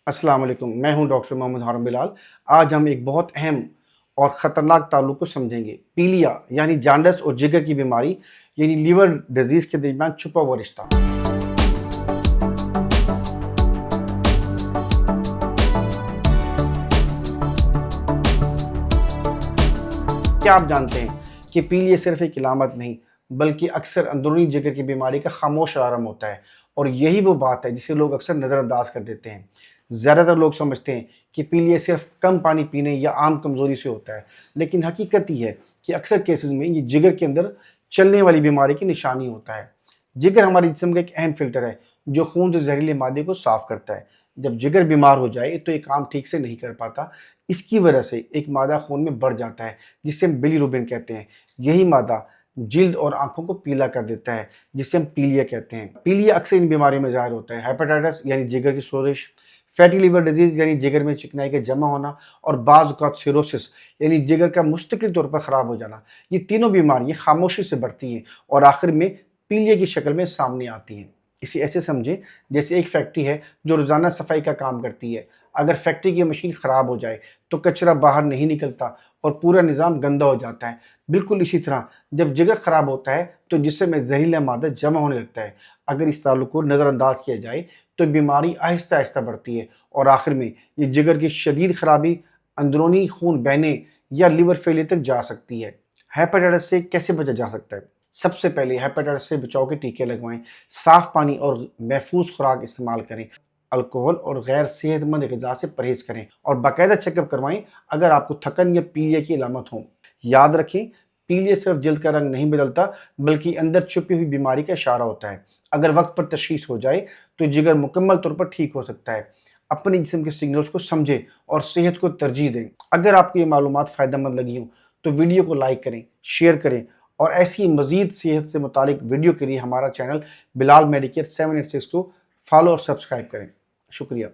अस्सलाम वालेकुम। मैं हूं डॉक्टर मोहम्मद हारून बिलाल। आज हम एक बहुत अहम और ख़तरनाक ताल्लुक को समझेंगे। पीलिया यानी जान्डिस और जिगर की बीमारी यानी लीवर डिजीज़ के दरमियान छुपा हुआ रिश्ता। क्या आप जानते हैं कि पीलिया सिर्फ एक इलामत नहीं बल्कि अक्सर अंदरूनी जिगर की बीमारी का खामोश अलार्म होता है, और यही वो बात है जिसे लोग अक्सर नज़रअंदाज कर देते हैं। ज़्यादातर लोग समझते हैं कि पीलिया सिर्फ कम पानी पीने या आम कमज़ोरी से होता है, लेकिन हकीकत ये है कि अक्सर केसेस में ये जिगर के अंदर चलने वाली बीमारी की निशानी होता है। जिगर हमारे जिस्म का एक अहम फिल्टर है जो खून से जहरीले मादे को साफ करता है। जब जिगर बीमार हो जाए तो ये काम ठीक से नहीं कर पाता। इसकी वजह से एक मादा खून में बढ़ जाता है जिसे हम बिलीरुबिन कहते हैं। यही मादा जिल्द और आंखों को पीला कर देता है जिसे हम पीलिया कहते हैं। पीलिया अक्सर इन बीमारियों में ज़ाहिर होता है: हेपेटाइटिस यानी जिगर की सोजिश, फैटी लिवर डिजीज़ यानी जिगर में चिकनाई का जमा होना, और बाज़ औक़ात सिरोसिस यानी जिगर का मुस्तकिल तौर पर ख़राब हो जाना। ये तीनों बीमारियाँ खामोशी से बढ़ती हैं और आखिर में पीलिया की शक्ल में सामने आती हैं। इसे ऐसे समझें जैसे एक फैक्ट्री है जो रोज़ाना सफाई का काम करती है। अगर फैक्ट्री की मशीन ख़राब हो जाए तो कचरा बाहर नहीं निकलता और पूरा निज़ाम गंदा हो जाता है। बिल्कुल इसी तरह जब जिगर ख़राब होता है तो जिस्म में जहरीला मादा जमा होने लगता है। अगर इस ताल्लुक को नज़रअंदाज किया जाए तो बीमारी आहिस्ता आहिस्ता बढ़ती है और आखिर में ये जिगर की शदीद खराबी, अंदरूनी खून बहने या लिवर फेलियर तक जा सकती है। हेपेटाइटिस से कैसे बचा जा सकता है? सबसे पहले हेपेटाइटिस से बचाव के टीके लगवाएं, साफ पानी और महफूज खुराक इस्तेमाल करें, अल्कोहल और गैर सेहतमंद ग़िज़ा से परहेज करें और बाकायदा चेकअप करवाएं अगर आपको थकन या पीलिया की अलामत हो। याद रखें, पीलिया सिर्फ जल्द का रंग नहीं बदलता बल्कि अंदर छुपी हुई बीमारी का इशारा होता है। अगर वक्त पर तशखीस हो जाए तो जिगर मुकम्मल तौर पर ठीक हो सकता है। अपने जिस्म के सिग्नल्स को समझें और सेहत को तरजीह दें। अगर आपको ये मालूमात फ़ायदेमंद लगी हो तो वीडियो को लाइक करें, शेयर करें, और ऐसी मज़ीद सेहत से मुतालिक वीडियो के लिए हमारा चैनल बिलाल मेडिकेयर 786 को फॉलो और सब्सक्राइब करें। शुक्रिया।